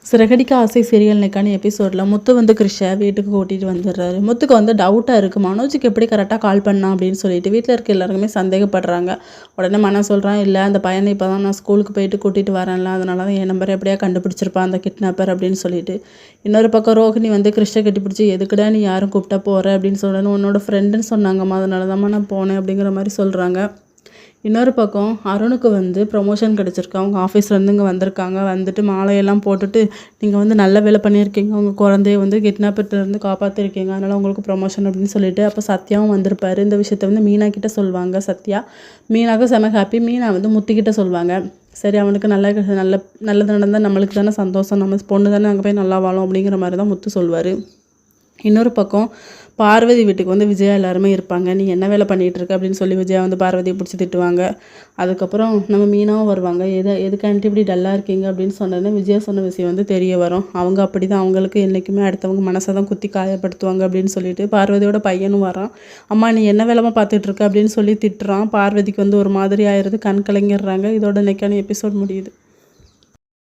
சிறகடிக்க ஆசை சீரியல் இன்னைக்கான எபிசோடில் முத்து வந்து கிருஷை வீட்டுக்கு கூட்டிகிட்டு வந்துடுறாரு. முத்துக்கு வந்து டவுட்டாக இருக்குது, மனோஜுக்கு எப்படி கரெக்டாக கால் பண்ணா அப்படின்னு சொல்லிட்டு வீட்டில் இருக்க எல்லாருக்குமே சந்தேகப்படுறாங்க. உடனே மன சொல்கிறான், இல்லை அந்த பையனை இப்போ தான் நான் ஸ்கூலுக்கு போயிட்டு கூட்டிகிட்டு வரேன்ல, அதனால தான் என் நம்பரை எப்படியா கண்டுபிடிச்சிருப்பான் அந்த கிட்னாப்பர் அப்படின்னு சொல்லிட்டு. இன்னொரு பக்கம் ரோஹிணி வந்து கிருஷ்ணை கட்டிப்பிடிச்சி, எதுக்குடா நீ யாரும் கூப்பிட்டா போகிற அப்படின்னு சொல்லணும், உன்னோட ஃப்ரெண்டுன்னு சொன்னாங்கம்மா, அதனால தான்மா நான் போனேன் அப்படிங்கிற மாதிரி சொல்கிறாங்க. இன்னொரு பக்கம் அருணுக்கு வந்து ப்ரொமோஷன் கிடச்சிருக்கு. அவங்க ஆஃபீஸ்லேருந்து இங்கே வந்திருக்காங்க. வந்துட்டு மாலையெல்லாம் போட்டுட்டு, நீங்கள் வந்து நல்ல வேலை பண்ணியிருக்கீங்க, உங்கள் குழந்தைய வந்து கிட்னாப்பர்லேருந்து காப்பாற்றிருக்கீங்க, அதனால் உங்களுக்கு ப்ரொமோஷன் அப்படின்னு சொல்லிட்டு. அப்போ சத்யாவும் வந்திருப்பார். இந்த விஷயத்த வந்து மீனா கிட்ட சொல்லுவாங்க சத்யா. மீனாவுக்கு செம ஹாப்பி. மீனா வந்து முத்துக்கிட்ட சொல்லுவாங்க, சரி அவனுக்கு நல்லது நடந்தால் நம்மளுக்கு தானே சந்தோஷம், நம்ம பொண்ணு தானே அங்கே போய் நல்லா வாழும் அப்படிங்கிற மாதிரி தான் முத்து சொல்வார். இன்னொரு பக்கம் பார்வதி வீட்டுக்கு வந்து விஜயா எல்லாருமே இருப்பாங்க. நீ என்ன வேலை பண்ணிகிட்டு இருக்க அப்படின்னு சொல்லி விஜயா வந்து பார்வதியை பிடிச்சி திட்டுவாங்க. அதுக்கப்புறம் நம்ம மீனாவும் வருவாங்க. எதுக்காண்டி இப்படி டல்லாக இருக்கீங்க அப்படின்னு சொன்னோன்னே விஜயா சொன்ன விஷயம் வந்து தெரிய வரும். அவங்க அப்படி தான், அவங்களுக்கு என்றைக்குமே அடுத்தவங்க மனசை தான் குத்தி காயப்படுத்துவாங்க அப்படின்னு சொல்லிட்டு. பார்வதியோட பையனும் வரான். அம்மா நீ என்ன வேலைமா பார்த்துட்டு இருக்க அப்படின்னு சொல்லி திட்டுறான். பார்வதிக்கு வந்து ஒரு மாதிரி ஆயிடுது, கண் கலங்கிடுறாங்க. இதோட இன்னைக்கான எபிசோட் முடியுது.